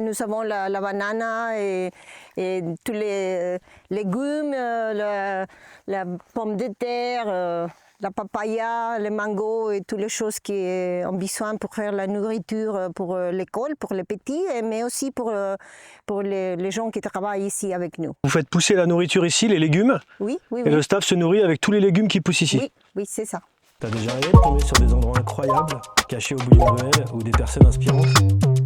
Nous avons la banane et tous les légumes, la pomme de terre, la papaya, le mango et toutes les choses qui ont besoin pour faire la nourriture pour l'école, pour les petits, mais aussi pour les gens qui travaillent ici avec nous. Vous faites pousser la nourriture ici, les légumes, Oui, oui, et oui. le staff se nourrit avec tous les légumes qui poussent ici. Oui, oui, c'est ça. T'as déjà rêvé de tomber sur des endroits incroyables, cachés au bout d'une ruelle, ou des personnes inspirantes?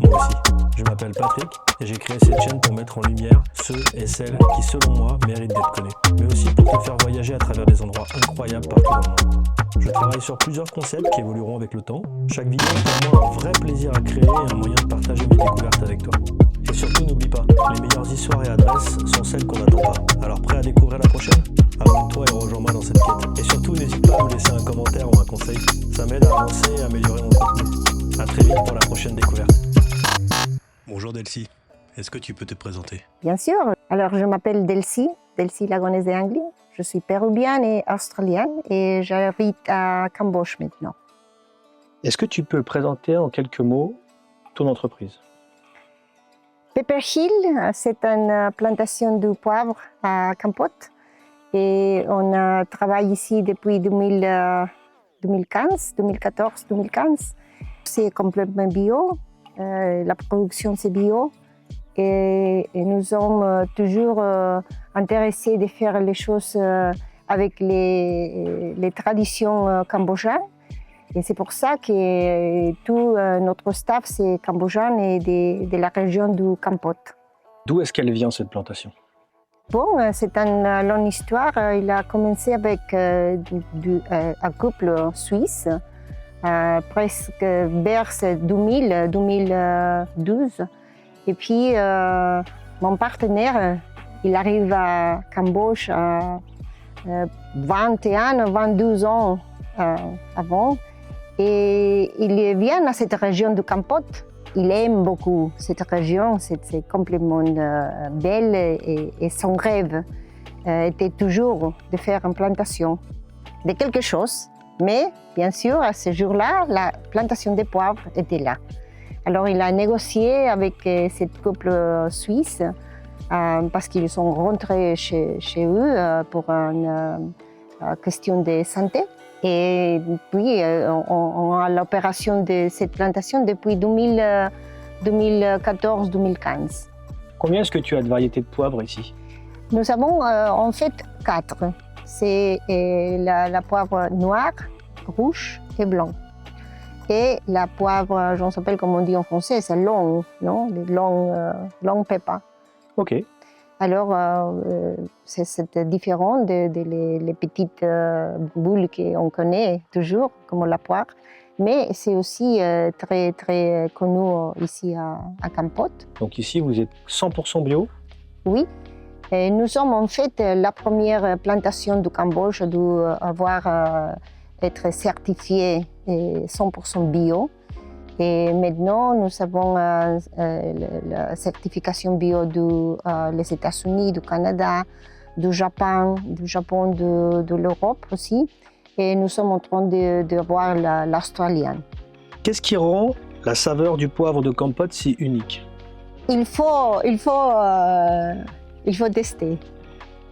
Moi aussi. Je m'appelle Patrick et j'ai créé cette chaîne pour mettre en lumière ceux et celles qui, selon moi, méritent d'être connus. Mais aussi pour te faire voyager à travers des endroits incroyables partout dans le monde. Je travaille sur plusieurs concepts qui évolueront avec le temps. Chaque vidéo est pour moi un vrai plaisir à créer et un moyen de partager mes découvertes avec toi. Et surtout, n'oublie pas, les meilleures histoires et adresses sont celles qu'on n'attend pas. Alors prêt à découvrir la prochaine? Abonne-toi et rejoins-moi dans cette quête. Et surtout, n'hésite pas à me laisser un commentaire ou un conseil. Ça m'aide à avancer et à améliorer mon contenu. A très vite pour la prochaine découverte. Bonjour Delcy, est-ce que tu peux te présenter? Bien sûr. Alors, je m'appelle Delcy Lagonès de Angli. Je suis péruvienne et australienne et j'habite à Cambodge maintenant. Est-ce que tu peux présenter en quelques mots ton entreprise? Pepper Hill, c'est une plantation de poivre à Cambodge et on travaille ici depuis 2014-2015. C'est complètement bio, la production c'est bio et nous sommes toujours intéressés de faire les choses avec les traditions cambodgiennes. Et c'est pour ça que tout notre staff, c'est cambodgien et de la région du Cambodge. D'où est-ce qu'elle vient cette plantation? Bon, c'est une longue histoire. Il a commencé avec un couple suisse, presque vers 2012. Et puis, mon partenaire, il arrive à Cambodge à 21, 22 ans avant. Et il vient à cette région du Cambodge. Il aime beaucoup cette région, c'est complètement belle et son rêve était toujours de faire une plantation de quelque chose. Mais bien sûr, à ce jour-là, la plantation de poivre était là. Alors il a négocié avec cette couple suisse parce qu'ils sont rentrés chez eux pour une question de santé. Et puis, on a l'opération de cette plantation depuis 2014-2015. Combien est-ce que tu as de variétés de poivre ici? Nous avons en fait 4. C'est la poivre noire, rouge et blanc. Et la poivre, je ne sais pas comment on dit en français, c'est long, non? Long pepper. Ok. Alors, c'est différent les petites boules qu'on connaît toujours, comme la poire, mais c'est aussi très, très connu ici à Cambodge. Donc ici, vous êtes 100% bio? Oui, et nous sommes en fait la première plantation du Cambodge à être certifiée 100% bio. Et maintenant, nous avons la certification bio des États-Unis, du Canada, du Japon, de l'Europe aussi. Et nous sommes en train de voir l'australienne. Qu'est-ce qui rend la saveur du poivre de Cambodge si unique? Il faut tester.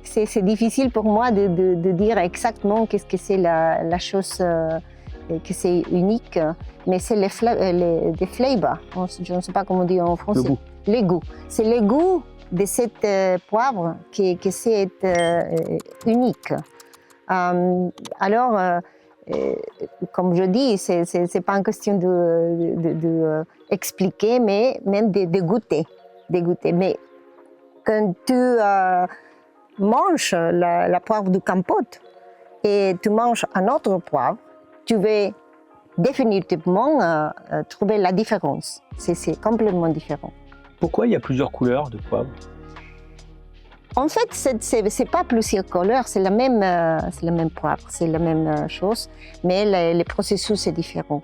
C'est difficile pour moi de dire exactement qu'est-ce que c'est la chose que c'est unique, mais c'est des flavors, je ne sais pas comment dire en français. Le goût. Les goûts. C'est le goût de cette poivre qui c'est unique. Alors, comme je dis, c'est pas une question de expliquer, mais même de goûter. Mais quand tu manges la poivre du Cambodge et tu manges un autre poivre, tu vas définitivement trouver la différence. C'est complètement différent. Pourquoi il y a plusieurs couleurs de poivre? En fait, c'est pas plusieurs couleurs, c'est la même poivre, c'est la même chose, mais le processus est différent.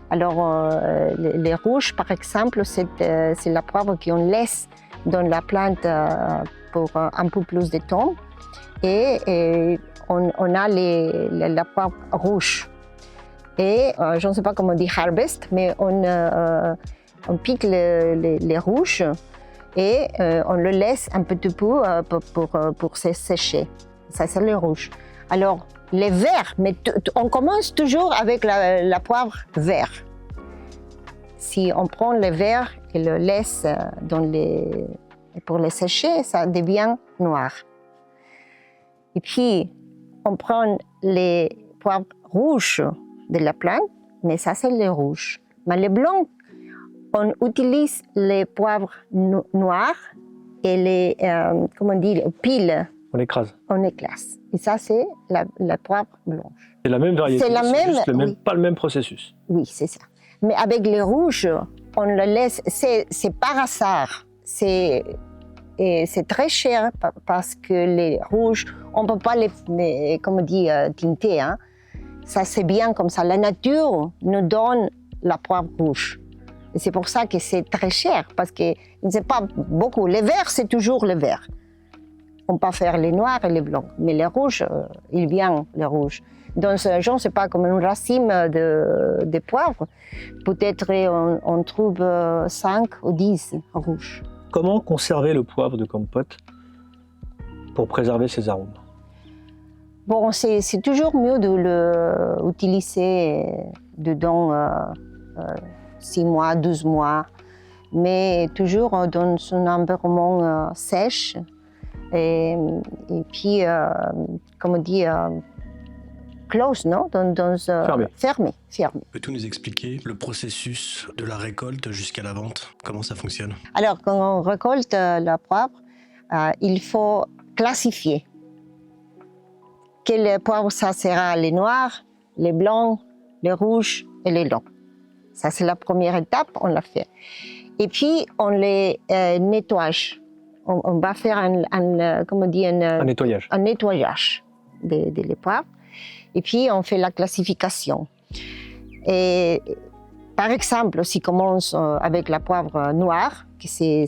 Alors, les rouges, par exemple, c'est la poivre qu'on laisse dans la plante pour un peu plus de temps. Et on a la poivre rouge. Et je ne sais pas comment dire harvest, mais On pique les rouges et on le laisse un petit peu pour se sécher. Ça, c'est le rouge. Alors, les verts, mais on commence toujours avec la poivre vert. Si on prend le vert et le laisse pour le sécher, ça devient noir. Et puis, on prend les poivres rouges de la plante, mais ça, c'est le rouge. Mais le blanc, on utilise les poivres noirs et les, piles. On l'écrase. On éclate. Et ça, c'est la poivre blanche. C'est la même variété, c'est juste oui. Pas le même processus. Oui, c'est ça. Mais avec les rouges, on le laisse, c'est par hasard. C'est très cher parce que les rouges, on ne peut pas tinter. Hein. Ça, c'est bien comme ça. La nature nous donne la poivre rouge. Et c'est pour ça que c'est très cher, parce que c'est pas beaucoup. Les verts, c'est toujours le vert. On peut faire les noirs et les blancs. Mais les rouges, il vient les rouges. Dans ce genre, c'est pas comme une racine de poivre. Peut-être on trouve 5 ou 10 rouges. Comment conserver le poivre de compote pour préserver ses arômes? Bon, c'est toujours mieux de l'utiliser dedans 6 mois, 12 mois, mais toujours dans un environnement sèche et puis, comme on dit, close, non? Fermé. Peux-tu nous expliquer le processus de la récolte jusqu'à la vente? Comment ça fonctionne? Alors, quand on récolte la poivre, il faut classifier. Quel poivre ça sera? Les noirs, les blancs, les rouges et les longs. Ça, c'est la première étape, on l'a fait. Et puis, on les nettoie. On va faire un nettoyage. Un nettoyage des poivres. Et puis, on fait la classification. Et, par exemple, si on commence avec la poivre noire, que c'est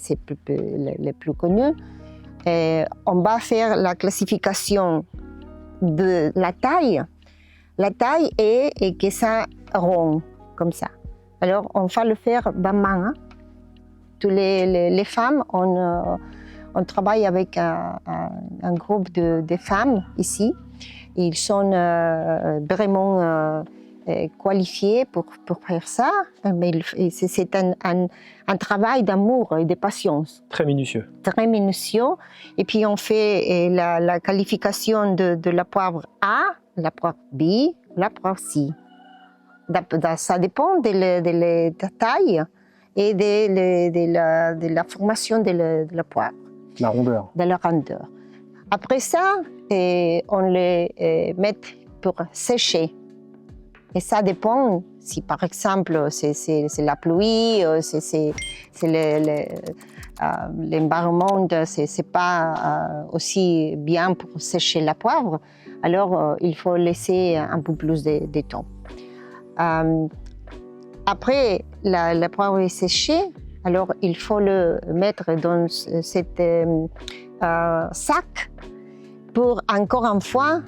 le plus connu, on va faire la classification de la taille. La taille est que ça rond, comme ça. Alors, on va le faire main. Hein. Tous les femmes, on travaille avec un groupe de femmes ici. Ils sont vraiment qualifiés pour faire ça. Mais c'est un travail d'amour et de patience. Très minutieux. Très minutieux. Et puis, on fait la qualification de la poivre A, la poivre B, la poivre C. Ça dépend de la taille et de la formation de la poivre. La rondeur. De la rondeur. Après ça, on les met pour sécher. Et ça dépend si, par exemple, c'est la pluie, c'est l'environnement, c'est pas aussi bien pour sécher la poivre. Alors, il faut laisser un peu plus de temps. Après, la poivre est séchée, alors il faut le mettre dans cet sac pour, encore une fois,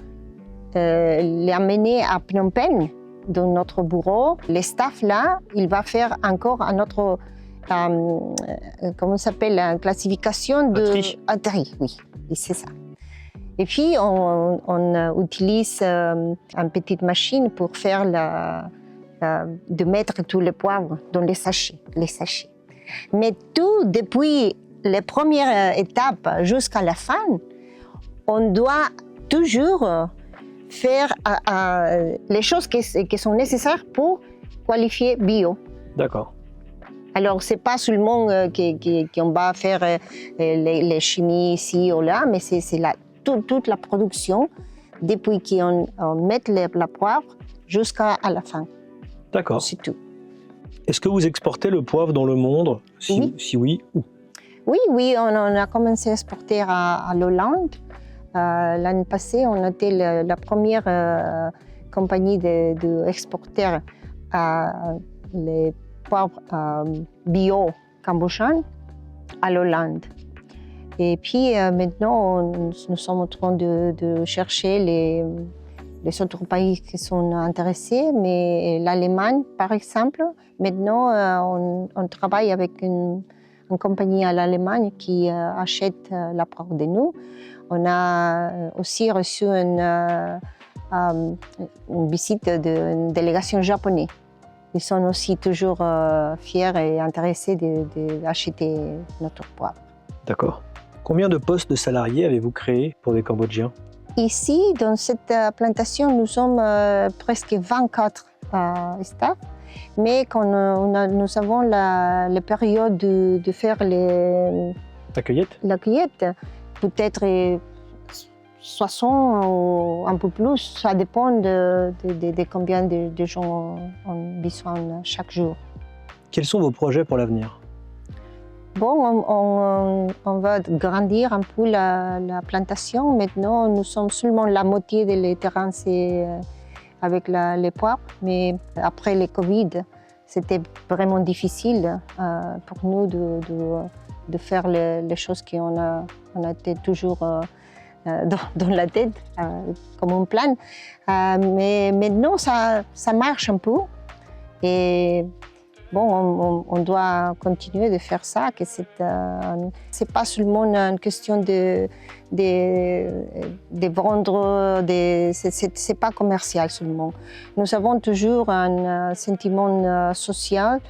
l'amener à Phnom Penh, dans notre bureau. Le staff là, il va faire encore un autre, comment ça s'appelle, la classification de... Un tri. Oui, c'est ça. Et puis, on utilise une petite machine pour faire de mettre tous les poivres dans les sachets. Mais tout, depuis les premières étapes jusqu'à la fin, on doit toujours faire les choses qui sont nécessaires pour qualifier bio. D'accord. Alors, ce n'est pas seulement qu'on va faire les chimies ici ou là, mais c'est toute la production depuis qu'on met la poivre jusqu'à la fin. D'accord. C'est tout. Est-ce que vous exportez le poivre dans le monde? Si oui, où? Oui, on a commencé à exporter à l'Hollande. L'année passée, on était la première compagnie d'exporteurs les poivres bio cambodgiens à l'Hollande. Et puis maintenant, nous sommes en train de chercher les autres pays qui sont intéressés, mais l'Allemagne, par exemple, Maintenant, on travaille avec une compagnie à l'Allemagne qui achète la poire de nous. On a aussi reçu une visite d'une délégation japonaise. Ils sont aussi toujours fiers et intéressés d'acheter notre poivre. D'accord. Combien de postes de salariés avez-vous créés pour des Cambodgiens? Ici, dans cette plantation, nous sommes presque 24 staff. Mais quand nous avons la période de faire la cueillette, peut-être 60 ou un peu plus, ça dépend de combien de gens ont besoin chaque jour. Quels sont vos projets pour l'avenir? Bon, on va grandir un peu la plantation. Maintenant, nous sommes seulement la moitié des terrains, c'est avec les poires. Mais après le Covid, c'était vraiment difficile pour nous de faire les choses qu'on a été toujours dans la tête, comme un plan. Mais maintenant, ça marche un peu. Et bon, on doit continuer de faire ça, que c'est pas seulement une question de vendre, c'est pas commercial seulement. Nous avons toujours un sentiment social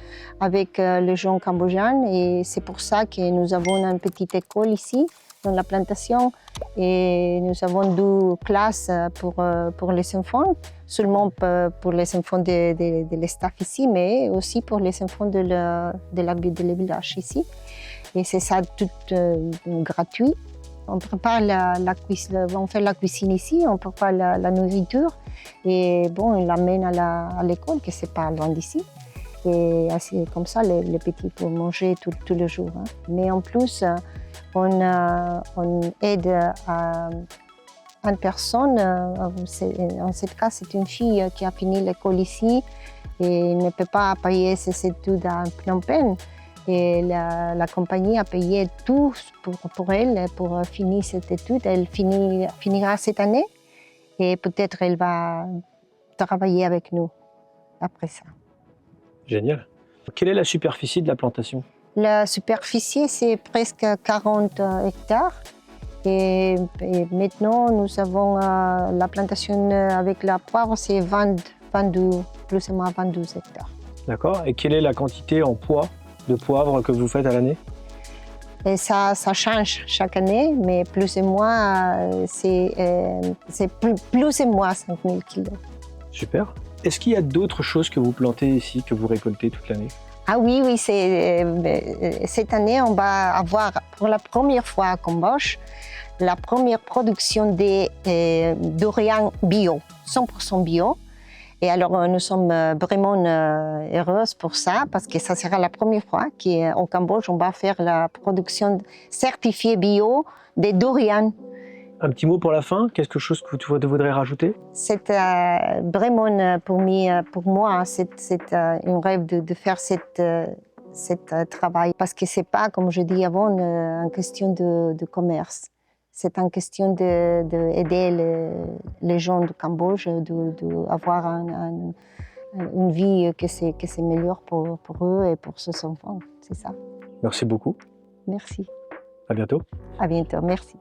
avec les gens cambodgiens et c'est pour ça que nous avons une petite école ici, dans la plantation, et nous avons 2 classes pour les enfants, seulement pour les enfants de staff ici, mais aussi pour les enfants de la village ici. Et c'est ça tout gratuit. On prépare on fait la cuisine ici, on prépare la nourriture et bon, on l'amène à l'école, que c'est pas loin d'ici. Et comme ça, les petits peuvent manger tous les jours. Hein. Mais en plus, on aide une personne, en ce cas, c'est une fille qui a fini l'école ici et ne peut pas payer ses études à Phnom Penh. Et la compagnie a payé tout pour elle, pour finir cette étude. Elle finira cette année et peut-être elle va travailler avec nous après ça. Génial. Quelle est la superficie de la plantation? La superficie, c'est presque 40 hectares. Et maintenant, nous avons la plantation avec la poivre, c'est 22, plus ou moins 22 hectares. D'accord. Et quelle est la quantité en poids de poivre que vous faites à l'année? Et ça change chaque année, mais plus ou moins, c'est plus ou moins 5000 kilos. Super. Est-ce qu'il y a d'autres choses que vous plantez ici, que vous récoltez toute l'année? Ah oui, cette année, on va avoir pour la première fois à Cambodge la première production de durian bio, 100% bio. Et alors, nous sommes vraiment heureuses pour ça, parce que ça sera la première fois qu'au Cambodge, on va faire la production certifiée bio des durians. Un petit mot pour la fin, quelque chose que tu voudrais rajouter? C'est vraiment pour moi, c'est un rêve de faire cet travail, parce que c'est pas, comme je dis avant, une question de commerce. C'est une question d'aider les gens du Cambodge, d'avoir une vie que c'est meilleur pour eux et pour leurs enfants. C'est ça. Merci beaucoup. Merci. À bientôt. À bientôt. Merci.